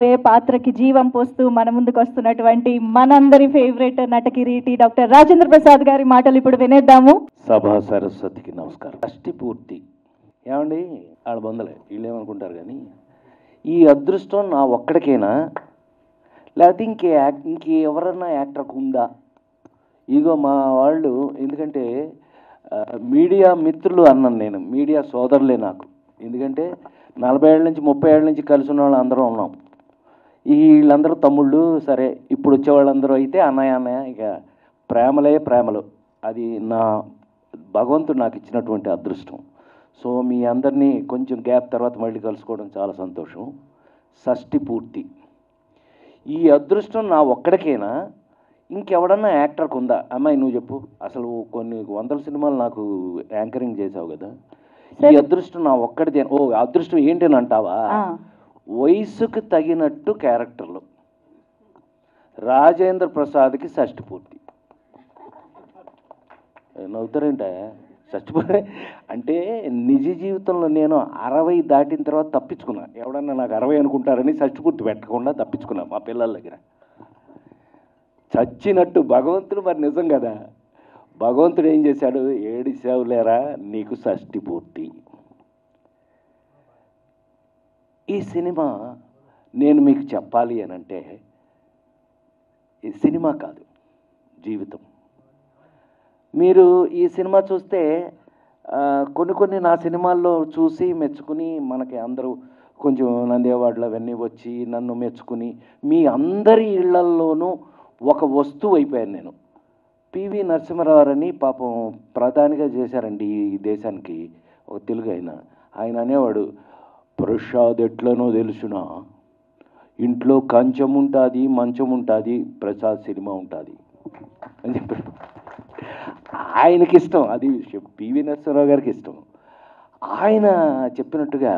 పాత్రకి జీవం పోస్తూ మన ముందుకు వస్తున్నటువంటి మనందరి ఫేవరెట్ నటకిరీటి డాక్టర్ రాజేంద్ర ప్రసాద్ గారి మాటలు ఇప్పుడు వినేద్దాము. సభా సరస్వతికి నమస్కారం. షష్ఠి పూర్తి ఏమండి ఆడ బొందలే వీళ్ళు ఏమనుకుంటారు కానీ ఈ అదృష్టం నా ఒక్కడికేనా లేకపోతే ఇంకెవరన్నా యాక్టర్కి ఉందా? ఇగో మా వాళ్ళు ఎందుకంటే మీడియా మిత్రులు అన్నాను నేను, మీడియా సోదరులే నాకు. ఎందుకంటే 40 ఏళ్ళ నుంచి 30 ఏళ్ళ నుంచి కలిసి ఉన్న వాళ్ళు అందరూ ఉన్నాం. వీళ్ళందరూ తమ్ముళ్ళు. సరే ఇప్పుడు వచ్చేవాళ్ళందరూ అయితే అన్నయ్య అన్నయ్య, ఇక ప్రేమలే ప్రేమలు. అది నా భగవంతుడు నాకు ఇచ్చినటువంటి అదృష్టం. సో మీ అందరినీ కొంచెం గ్యాప్ తర్వాత మళ్ళీ కలుసుకోవడం చాలా సంతోషం. షష్ఠి పూర్తి ఈ అదృష్టం నా ఒక్కడికేనా ఇంకెవడన్నా యాక్టర్కి ఉందా? అమ్మాయి నువ్వు చెప్పు. అసలు కొన్ని 100 సినిమాలు నాకు యాంకరింగ్ చేసావు కదా, ఈ అదృష్టం నా ఒక్కడిదే. ఓ అదృష్టం ఏంటని అంటావా? వయసుకు తగినట్టు క్యారెక్టర్లు. రాజేంద్ర ప్రసాద్కి షష్ఠి పూర్తి. నవ్వుతారేంటే? షష్ఠి పూర్తి అంటే నిజ జీవితంలో నేను 60 దాటిన తర్వాత తప్పించుకున్నా. ఎవడన్నా నాకు 60 అనుకుంటారని షష్ఠి పూర్తి పెట్టకుండా తప్పించుకున్నా మా పిల్లల దగ్గర. చచ్చినట్టు భగవంతుడు మరి నిజం కదా, భగవంతుడు ఏం చేశాడు? ఏడిసావులేరా నీకు షష్ఠి పూర్తి. ఈ సినిమా నేను మీకు చెప్పాలి అని అంటే ఈ సినిమా కాదు, జీవితం. మీరు ఈ సినిమా చూస్తే కొన్ని నా సినిమాల్లో చూసి మెచ్చుకుని మనకి అందరూ కొంచెం నంది అవార్డులు అవన్నీ వచ్చి నన్ను మెచ్చుకుని మీ అందరి ఇళ్లల్లోనూ ఒక వస్తువు అయిపోయాను నేను. పివి నరసింహారావు అని పాపం ప్రధానిగా చేశారండి ఈ దేశానికి, ఒక తెలుగు ఆయన అనేవాడు, ప్రసాద్ ఎట్లనో తెలుసునా, ఇంట్లో కంచం ఉంటుంది మంచం ఉంటుంది, ప్రసాద్ సినిమా ఉంటుంది అని చెప్పాడు. ఆయనకి ఇష్టం అది విషయం, పివి నరసింహారావు గారికి ఇష్టం. ఆయన చెప్పినట్టుగా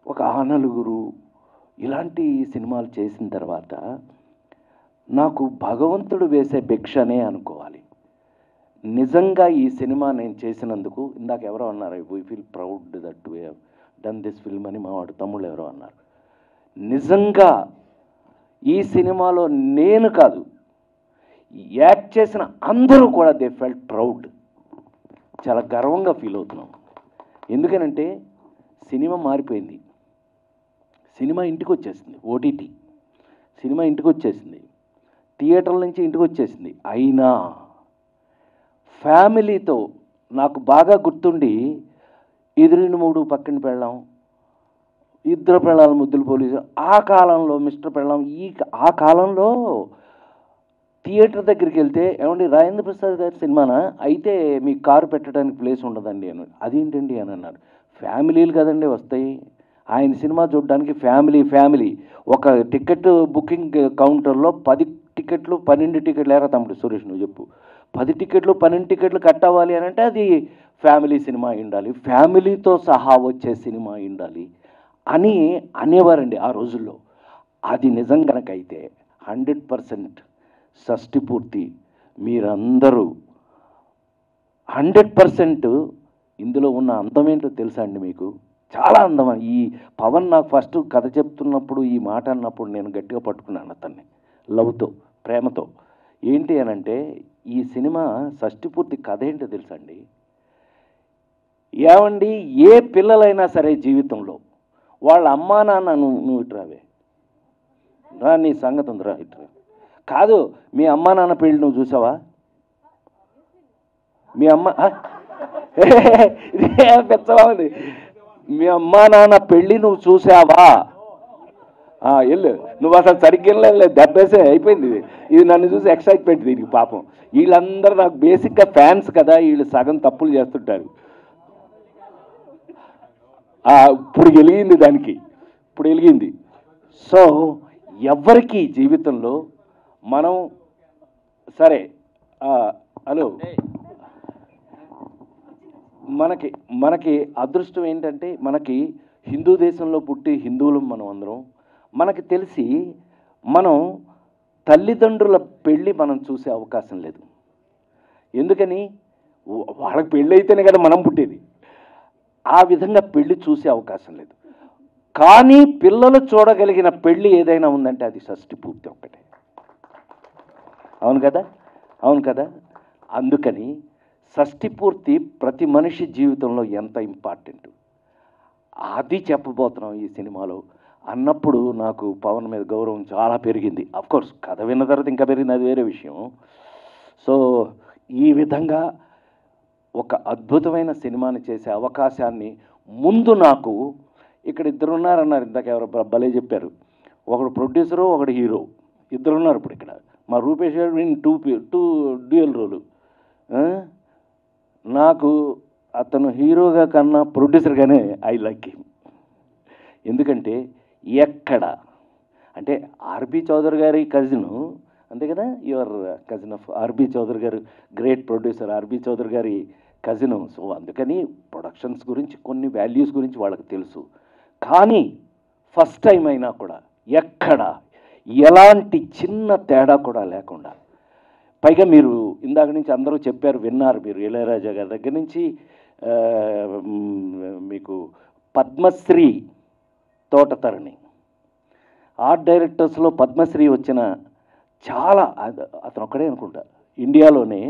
ఒక నలుగురు ఇలాంటి సినిమాలు చేసిన తర్వాత నాకు భగవంతుడు వేసే భిక్షనే అనుకోవాలి. నిజంగా ఈ సినిమా నేను చేసినందుకు ఇందాక ఎవరో అన్నారు, we feel proud that we have done this film అని మా వాడు తమ్ముళ్ళు ఎవరో అన్నారు. నిజంగా ఈ సినిమాలో నేను కాదు, యాక్ట్ చేసిన అందరూ కూడా దే ఫెల్ట్ ప్రౌడ్. చాలా గర్వంగా ఫీల్ అవుతున్నాం. ఎందుకనంటే సినిమా మారిపోయింది, సినిమా ఇంటికి వచ్చేసింది, ఓటీటీ సినిమా ఇంటికి వచ్చేసింది, థియేటర్ల నుంచి ఇంటికి వచ్చేసింది. అయినా ఫ్యామిలీతో నాకు బాగా గుర్తుండి ఎదురిని మూడు పక్కన పెళ్ళాం, ఇద్దరు పెళ్ళాలి ముద్దులు పోలీసు, ఆ కాలంలో మిస్టర్ పెళ్ళాం, ఆ కాలంలో థియేటర్ దగ్గరికి వెళ్తే ఏమండి రాజేంద్ర ప్రసాద్ గారి సినిమానా అయితే మీ కారు పెట్టడానికి ప్లేస్ ఉండదండి అని. అదేంటండి అని అన్నారు. ఫ్యామిలీలు కదండి వస్తాయి, ఆయన సినిమా చూడడానికి ఫ్యామిలీ ఒక టికెట్ బుకింగ్ కౌంటర్లో 10 టికెట్లు 12 టికెట్లు లేరా తమ్ముడు సురేష్ నువ్వు చెప్పు, 10 టికెట్లు 12 టికెట్లు కట్ అవ్వాలి అని అంటే అది ఫ్యామిలీ సినిమా ఉండాలి, ఫ్యామిలీతో సహా వచ్చే సినిమా ఉండాలి అని అనేవారండి ఆ రోజుల్లో. అది నిజం కనుకైతే 100% షష్ఠి పూర్తి మీరందరూ 100% ఇందులో ఉన్న అందం ఏంటో తెలుసా అండి మీకు? చాలా అందం. ఈ పవన్ నాకు ఫస్ట్ కథ చెప్తున్నప్పుడు ఈ మాట అన్నప్పుడు నేను గట్టిగా పట్టుకున్నాను అతన్ని, లవ్తో ప్రేమతో. ఏంటి అని అంటే ఈ సినిమా షష్ఠి పూర్తి కథ ఏంటో తెలుసా అండి? ఏమండి ఏ పిల్లలైనా సరే జీవితంలో వాళ్ళ అమ్మా నాన్న నువ్వు ఇటురావే రా, నీ సంగతి ఉందిరా ఇటురా. కాదు మీ అమ్మా నాన్న పెళ్ళి నువ్వు చూసావా? మీ అమ్మ పెద్దవా ఉంది, మీ అమ్మా నాన్న పెళ్ళి నువ్వు చూసావా? వెళ్ళు నువ్వు అసలు సరిగ్గా లేదు, దెబ్బేసే అయిపోయింది ఇది నన్ను చూసి ఎక్సైట్మెంట్ దీనికి. పాపం వీళ్ళందరూ నాకు బేసిక్గా ఫ్యాన్స్ కదా, వీళ్ళు సగం తప్పులు చేస్తుంటారు. ఇప్పుడు వెలిగింది దానికి, ఇప్పుడు వెలిగింది. సో ఎవరికి జీవితంలో మనం సరే హలో మనకి అదృష్టం ఏంటంటే మనకి హిందూ దేశంలో పుట్టి హిందువులం మనం అందరం. మనకి తెలిసి మనం తల్లిదండ్రుల పెళ్ళి మనం చూసే అవకాశం లేదు. ఎందుకని? వాళ్ళకి పెళ్ళి అయితేనే కదా మనం పుట్టేది. ఆ విధంగా పెళ్ళి చూసే అవకాశం లేదు. కానీ పిల్లలు చూడగలిగిన పెళ్ళి ఏదైనా ఉందంటే అది షష్ఠి పూర్తి ఒక్కటే. అవును కదా, అవును కదా. అందుకని షష్ఠి పూర్తి ప్రతి మనిషి జీవితంలో ఎంత ఇంపార్టెంట్ అది చెప్పబోతున్నాం ఈ సినిమాలో అన్నప్పుడు నాకు పవన్ మీద గౌరవం చాలా పెరిగింది. అఫ్కోర్స్ కథ విన్న తర్వాత ఇంకా పెరిగింది, అది వేరే విషయం. సో ఈ విధంగా ఒక అద్భుతమైన సినిమాని చేసే అవకాశాన్ని ముందు నాకు ఇక్కడ ఇద్దరు ఉన్నారన్నారు, ఇందాక ఎవరు భలే చెప్పారు, ఒకడు ప్రొడ్యూసరు ఒకడు హీరో, ఇద్దరు ఉన్నారు ఇప్పుడు ఇక్కడ. మా రూపేష్ గారు టూ డ్యూయల్ రోలు. నాకు అతను హీరోగా కన్నా ప్రొడ్యూసర్గానే ఐ లైక్ హిమ్. ఎందుకంటే ఎక్కడ అంటే ఆర్బి చౌదరి గారి కజిను, అంతే కదా, your cousin of RB Chowdary garu, great producer RB Chowdary గారి కజిను. సో అందుకని ప్రొడక్షన్స్ గురించి కొన్ని వాల్యూస్ గురించి వాళ్ళకి తెలుసు. కానీ ఫస్ట్ టైం అయినా కూడా ఎక్కడ ఎలాంటి చిన్న తేడా కూడా లేకుండా, పైగా మీరు ఇందాక నుంచి అందరూ చెప్పారు, విన్నారు మీరు, ఇళయరాజా గారి దగ్గర నుంచి మీకు పద్మశ్రీ తోటతరణి, ఆర్ట్ డైరెక్టర్స్లో పద్మశ్రీ వచ్చిన చాలా, అతను ఒక్కడే అనుకుంటా ఇండియాలోనే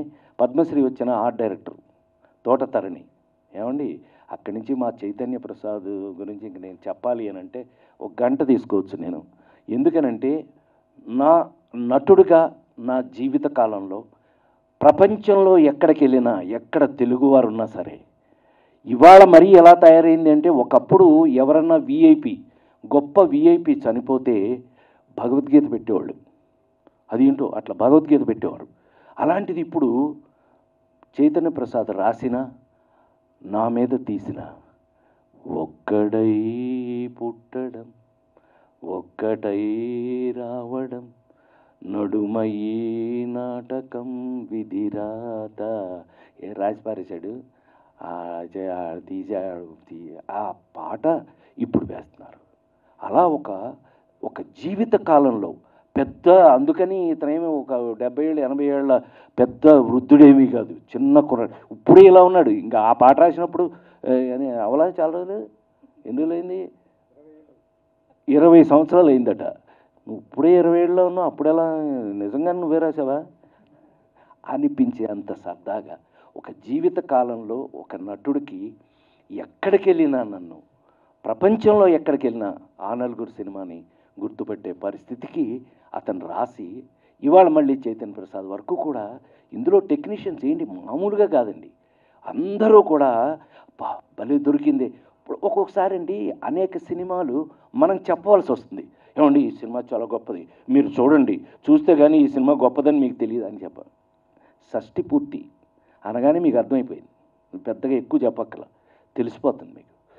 పద్మశ్రీ వచ్చిన ఆర్ట్ డైరెక్టర్ తోటతరణి. ఏమండి, అక్కడి నుంచి మా చైతన్య ప్రసాద్ గురించి ఇంక నేను చెప్పాలి అని అంటే ఒక గంట తీసుకోవచ్చు నేను. ఎందుకనంటే నా నటుడిగా నా జీవిత కాలంలో ప్రపంచంలో ఎక్కడికి వెళ్ళినా, ఎక్కడ తెలుగువారు ఉన్నా సరే, ఇవాళ మరీ ఎలా తయారైంది అంటే, ఒకప్పుడు ఎవరన్నా విఐపి, గొప్ప విఐపి చనిపోతే భగవద్గీత పెట్టేవాళ్ళు, అదేంటో అట్లా భగవద్గీత పెట్టేవారు. అలాంటిది ఇప్పుడు చైతన్య ప్రసాద్ రాసిన, నా మీద తీసిన ఒక్కడై పుట్టడం ఒక్కటై రావడం నడుమయ్యి నాటకం విధిరాత, ఏ రాసి పారేశాడు ఆ పాట ఇప్పుడు వేస్తున్నారు. అలా ఒక జీవిత కాలంలో పెద్ద, అందుకని ఇతనేమి ఒక 70 ఏళ్ళు 80 ఏళ్ళ పెద్ద వృద్ధుడేమీ కాదు, చిన్న కుర్రాడు. ఇప్పుడే ఇలా ఉన్నాడు. ఇంకా ఆ పాట రాసినప్పుడు అవలా చాలా రోజులు, ఎన్ని రోజులు అయింది, 20 సంవత్సరాలు అయిందట. నువ్వు ఇప్పుడే 20 ఏళ్ళలో ఉన్నావు, అప్పుడెలా, నిజంగా నువ్వే రాసావా అనిపించే అంత సరదాగా ఒక జీవిత కాలంలో ఒక నటుడికి ఎక్కడికి వెళ్ళినా, నన్ను ప్రపంచంలో ఎక్కడికి వెళ్ళినా ఆ నలుగురు సినిమాని గుర్తుపెట్టే పరిస్థితికి అతను రాసి, ఇవాళ మళ్ళీ చైతన్య ప్రసాద్ వరకు కూడా ఇందులో టెక్నీషియన్స్ ఏంటి మామూలుగా కాదండి, అందరూ కూడా భలే దొరికింది. ఒక్కొక్కసారి అండి అనేక సినిమాలు మనం చెప్పవలసి వస్తుంది, ఏమండి ఈ సినిమా చాలా గొప్పది, మీరు చూడండి, చూస్తే కానీ ఈ సినిమా గొప్పదని మీకు తెలియదు అని చెప్పాలి. షష్ఠి పూర్తి అనగానే మీకు అర్థమైపోయింది, పెద్దగా ఎక్కువ చెప్పక్కల, తెలిసిపోతుంది మీకు.